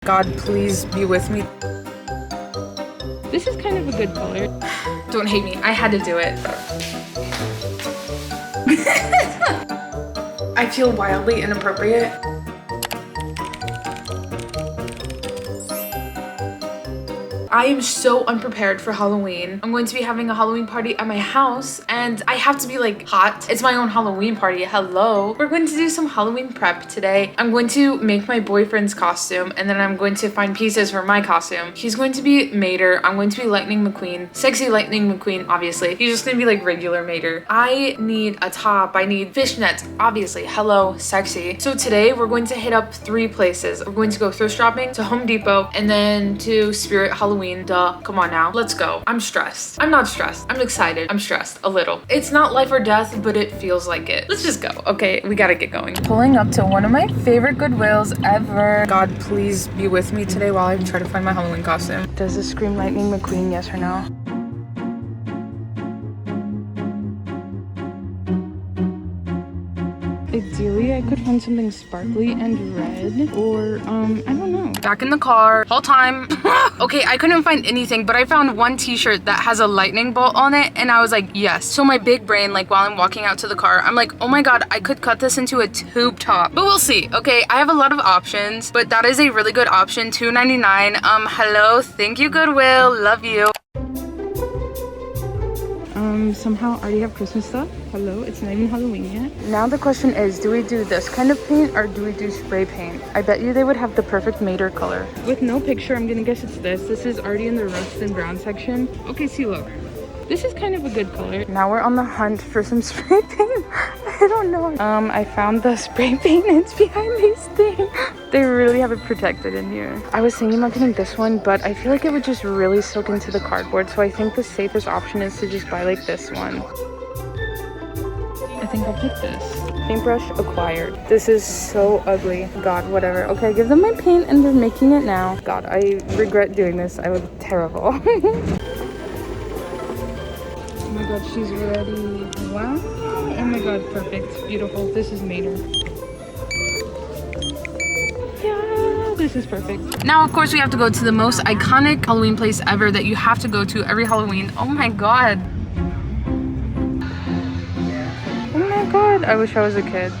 God, please be with me. This is kind of a good color. Don't hate me. I had to do it. I feel wildly inappropriate. I am so unprepared for Halloween. I'm going to be having a Halloween party at my house and I have to be like hot. It's my own Halloween party. Hello. We're going to do some Halloween prep today. I'm going to make my boyfriend's costume and then I'm going to find pieces for my costume. He's going to be Mater. I'm going to be Lightning McQueen. Sexy Lightning McQueen, obviously. He's just gonna be like regular Mater. I need a top. I need fishnets, obviously. Hello, sexy. So today we're going to hit up 3 places. We're going to go thrift shopping to Home Depot and then to Spirit Halloween. Duh, come on now, let's go. I'm stressed. I'm not stressed. I'm excited. I'm stressed a little. It's not life or death, but it feels like it. Let's just go. Okay, we gotta get going. Pulling up to one of my favorite Goodwills ever. God, please be with me today while I try to find my Halloween costume. Does this scream Lightning McQueen, yes or no? Ideally, I could find something sparkly and red, or, I don't know. Back in the car, whole time. Okay, I couldn't find anything, but I found one t-shirt that has a lightning bolt on it, and I was like, yes. So my big brain, like while I'm walking out to the car, I'm like, oh my God, I could cut this into a tube top. But we'll see, okay? I have a lot of options, but that is a really good option, $2.99. Hello, thank you, Goodwill, love you. Somehow I already have Christmas stuff. Hello, it's not even Halloween yet. Now the question is, do we do this kind of paint or do we do spray paint? I bet you they would have the perfect Mater color. With no picture, I'm gonna guess it's this. This is already in the rust and brown section. Okay, see, look. This is kind of a good color. Now we're on the hunt for some spray paint. I don't know. I found the spray paint. It's behind these things. They really have it protected in here. I was thinking about getting this one, but I feel like it would just really soak into the cardboard. So I think the safest option is to just buy like this one. I think I'll pick this. Paintbrush acquired. This is so ugly. God, whatever. Okay, give them my paint and they're making it now. God, I regret doing this. I look terrible. Oh my God, she's ready. Wow. Oh my God, perfect. Beautiful. This is Mater. Yeah, this is perfect. Now, of course, we have to go to the most iconic Halloween place ever that you have to go to every Halloween. Oh my God. Oh my God. I wish I was a kid.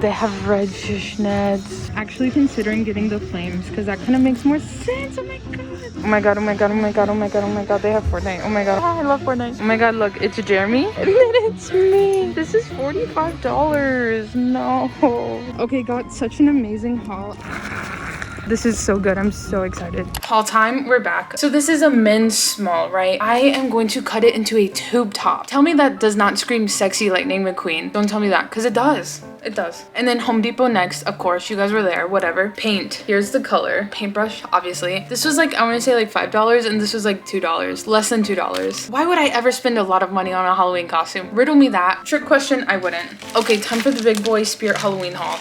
They have red fishnets. Actually considering getting the flames because that kind of makes more sense. Oh my God. Oh my God, oh my God, oh my God, oh my God, oh my God, they have Fortnite. Oh my God, I love Fortnite. Oh my God, look, it's Jeremy. And then it's me. This is $45. No. Okay, got such an amazing haul. This is so good. I'm so excited. Haul time, we're back. So this is a men's small, right? I am going to cut it into a tube top. Tell me that does not scream sexy Lightning McQueen. Don't tell me that, because it does. It does. And then Home Depot next, of course, you guys were there, whatever. Paint, here's the color. Paintbrush, obviously. This was like, I want to say like $5 and this was like $2, less than $2. Why would I ever spend a lot of money on a Halloween costume? Riddle me that. Trick question, I wouldn't. Okay, time for the big boy Spirit Halloween haul.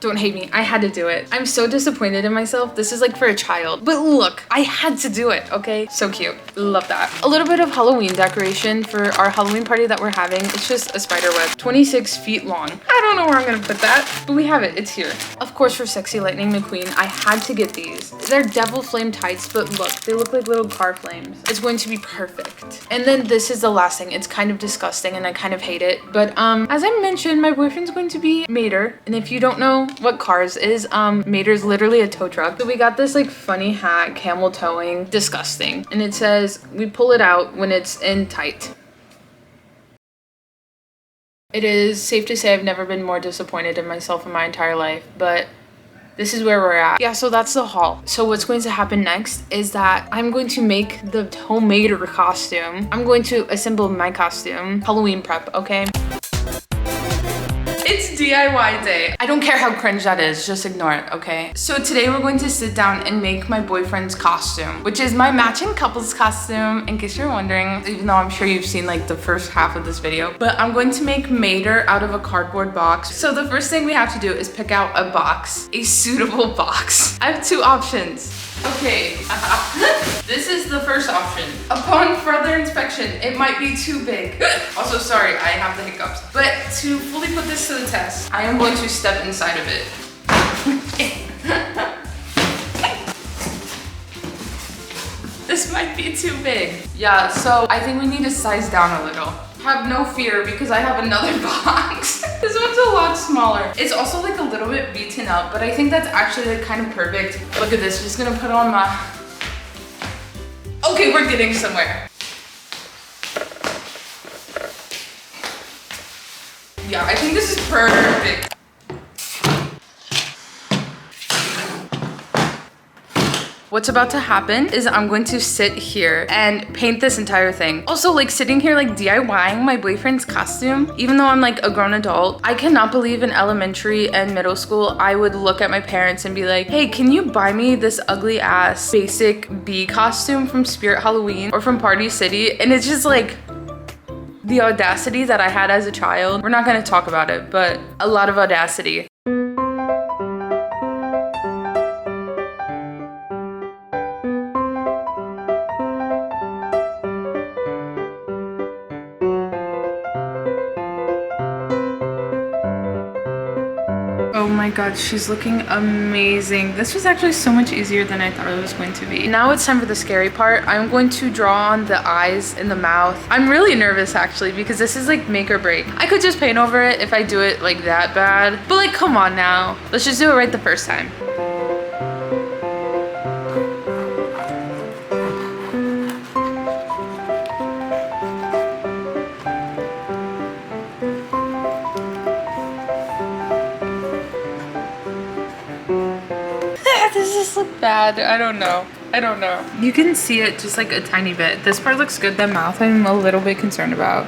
Don't hate me, I had to do it. I'm so disappointed in myself. This is like for a child. But look, I had to do it, okay? So cute, love that. A little bit of Halloween decoration for our Halloween party that we're having. It's just a spider web, 26 feet long. I don't know where I'm gonna put that, but we have it, it's here. Of course, for Sexy Lightning McQueen, I had to get these. They're devil flame tights, but look, they look like little car flames. It's going to be perfect. And then this is the last thing. It's kind of disgusting and I kind of hate it. But as I mentioned, my boyfriend's going to be Mater. And if you don't know what Cars is, Mater's literally a tow truck. So we got this like funny hat, camel towing, disgusting. And it says, we pull it out when it's in tight. It is safe to say I've never been more disappointed in myself in my entire life, but this is where we're at. Yeah, so that's the haul. So what's going to happen next is that I'm going to make the Mater costume. I'm going to assemble my costume. Halloween prep, okay? It's DIY day. I don't care how cringe that is, just ignore it, okay? So today we're going to sit down and make my boyfriend's costume, which is my matching couple's costume, in case you're wondering, even though I'm sure you've seen like the first half of this video. But I'm going to make Mater out of a cardboard box. So the first thing we have to do is pick out a box, a suitable box. I have 2 options. Okay, this is the first option. Upon further inspection, it might be too big. Also, sorry, I have the hiccups. But to fully put this to the test, I am going to step inside of it. This might be too big. Yeah, so I think we need to size down a little. Have no fear because I have another box. This one's a lot smaller. It's also like a little bit beaten up, but I think that's actually like kind of perfect. Look at this, just gonna put on my... Okay, we're getting somewhere. Yeah, I think this is perfect. What's about to happen is I'm going to sit here and paint this entire thing. Also, like sitting here like DIYing my boyfriend's costume, even though I'm like a grown adult, I cannot believe in elementary and middle school, I would look at my parents and be like, hey, can you buy me this ugly ass basic bee costume from Spirit Halloween or from Party City? And it's just like, the audacity that I had as a child. We're not gonna talk about it, but a lot of audacity. Oh my god, she's looking amazing. This was actually so much easier than I thought it was going to be. Now it's time for the scary part. I'm going to draw on the eyes and the mouth. I'm really nervous actually because this is like make or break. I could just paint over it if I do it like that bad. But like, come on now. Let's just do it right the first time. Does this look bad? I don't know. You can see it just like a tiny bit. This part looks good. The mouth I'm a little bit concerned about.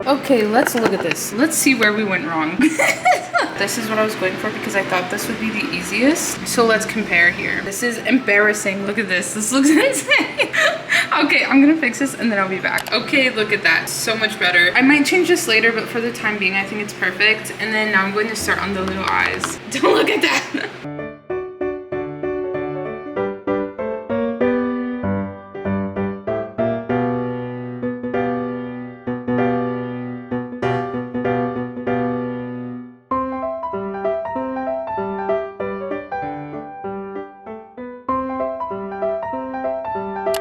Okay, let's look at this. Let's see where we went wrong. This is what I was going for because I thought this would be the easiest. So let's compare here. This is embarrassing. Look at this. This looks insane. Okay, I'm gonna fix this and then I'll be back. Okay, look at that. So much better. I might change this later, but for the time being, I think it's perfect. And then now I'm going to start on the little eyes. Don't look at that.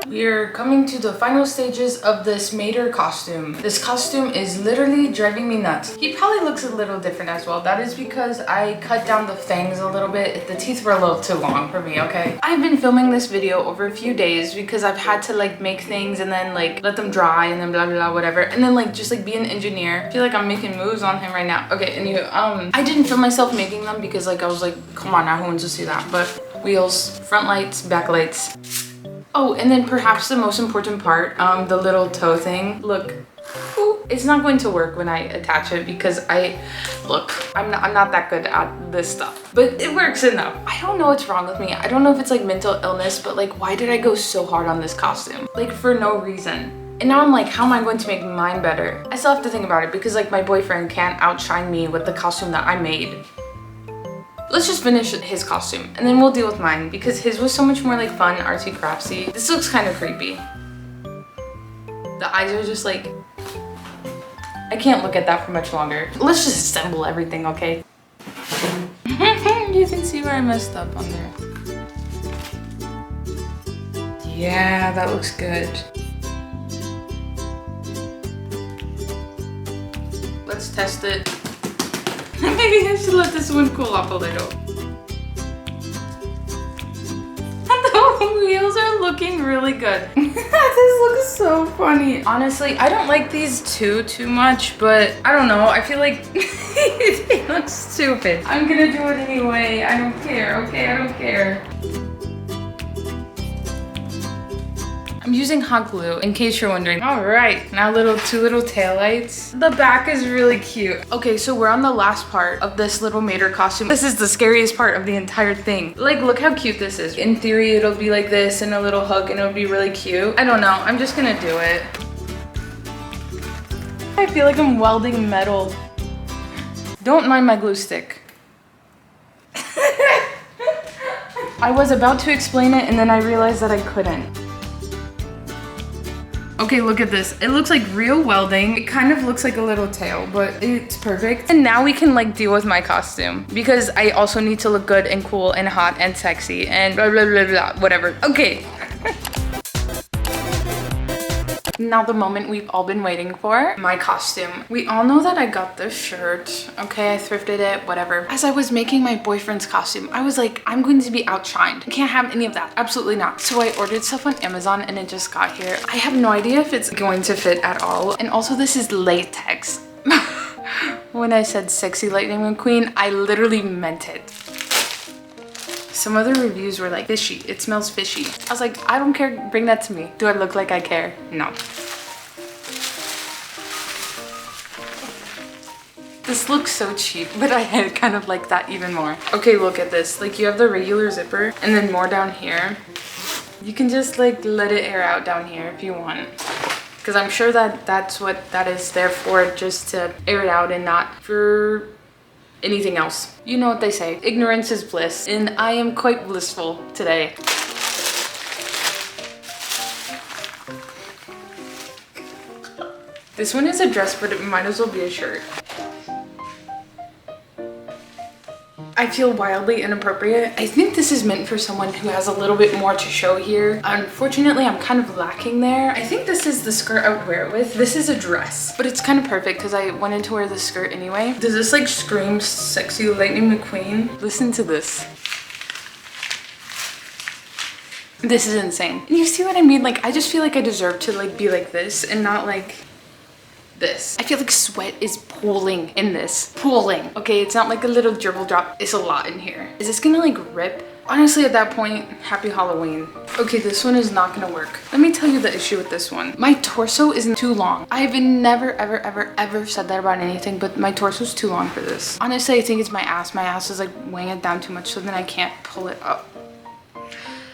We're coming to the final stages of this Mater costume. This costume is literally driving me nuts. He probably looks a little different as well. That is because I cut down the fangs a little bit. The teeth were a little too long for me, okay? I've been filming this video over a few days because I've had to like make things and then like let them dry and then blah blah blah whatever. And then like just like be an engineer. I feel like I'm making moves on him right now. Okay, anyway, I didn't film myself making them because like I was like, come on now, who wants to see that? But wheels, front lights, back lights. Oh, and then perhaps the most important part, the little toe thing. Look, ooh, it's not going to work when I attach it because I'm not that good at this stuff, but it works enough. I don't know what's wrong with me. I don't know if it's like mental illness, but like, why did I go so hard on this costume? Like for no reason. And now I'm like, how am I going to make mine better? I still have to think about it because like my boyfriend can't outshine me with the costume that I made. Let's just finish his costume and then we'll deal with mine because his was so much more like fun, artsy craftsy. This looks kind of creepy. The eyes are just like, I can't look at that for much longer. Let's just assemble everything, okay? You can see where I messed up on there. Yeah, that looks good. Let's test it. Maybe I should let this one cool off a little. The wheels are looking really good. This looks so funny. Honestly, I don't like these too much, but I don't know. I feel like they look stupid. I'm gonna do it anyway. I don't care, okay? I don't care. using hot glue in case you're wondering. All right, now two little taillights. The back is really cute. Okay, so we're on the last part of this little mater costume. This is the scariest part of the entire thing. Like, look how cute this is. In theory, it'll be like this and a little hook and it'll be really cute. I don't know, I'm just gonna do it. I feel like I'm welding metal. Don't mind my glue stick. I was about to explain it and then I realized that I couldn't. Okay, look at this. It looks like real welding. It kind of looks like a little tail, but it's perfect. And now we can like deal with my costume because I also need to look good and cool and hot and sexy and blah, blah, blah, blah, whatever. Okay. Now the moment we've all been waiting for, my costume. We all know that I got this shirt. Okay, I thrifted it, whatever. As I was making my boyfriend's costume, I was like, I'm going to be outshined. I can't have any of that, absolutely not. So I ordered stuff on Amazon and it just got here. I have no idea if it's going to fit at all. And also this is latex. When I said sexy Lightning McQueen, I literally meant it. Some other reviews were like, fishy, it smells fishy. I was like, I don't care, bring that to me. Do I look like I care? No. This looks so cheap, but I kind of like that even more. Okay, look at this. Like you have the regular zipper and then more down here. You can just like let it air out down here if you want. Because I'm sure that that's what that is there for, just to air it out and not for anything else. You know what they say, ignorance is bliss, and I am quite blissful today. This one is a dress, but it might as well be a shirt. I feel wildly inappropriate. I think this is meant for someone who has a little bit more to show here. Unfortunately, I'm kind of lacking there. I think this is the skirt I would wear it with. This is a dress, but it's kind of perfect because I wanted to wear the skirt anyway. Does this like scream sexy Lightning McQueen? Listen to this. This is insane. And you see what I mean? Like, I just feel like I deserve to like be like this and not like this. I feel like sweat is pooling in this. Pooling. Okay, it's not like a little dribble drop. It's a lot in here. Is this gonna like rip? Honestly, at that point, happy Halloween. Okay, this one is not gonna work. Let me tell you the issue with this one. My torso isn't too long. I've never, ever, ever, ever said that about anything, but my torso's too long for this. Honestly, I think it's my ass. My ass is like weighing it down too much, so then I can't pull it up.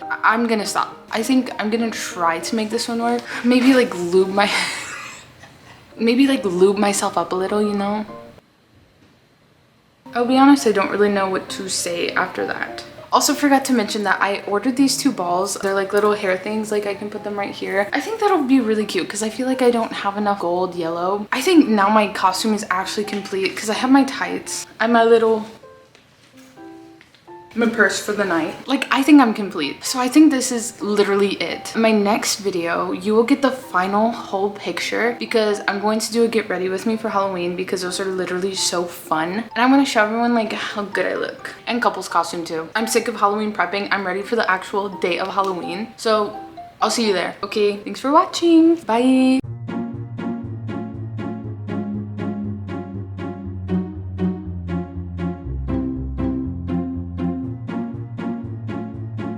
I'm gonna stop. I think I'm gonna try to make this one work. Maybe like lube my... Maybe like lube myself up a little, you know? I'll be honest, I don't really know what to say after that. Also forgot to mention that I ordered these two balls. They're like little hair things, like I can put them right here. I think that'll be really cute because I feel like I don't have enough gold yellow. I think now my costume is actually complete because I have my tights and my purse for the night. Like, I think I'm complete. So I think this is literally it. In my next video, you will get the final whole picture because I'm going to do a get ready with me for Halloween because those are literally so fun. And I want to show everyone like how good I look. And couples costume too. I'm sick of Halloween prepping. I'm ready for the actual day of Halloween. So I'll see you there. Okay, thanks for watching. Bye.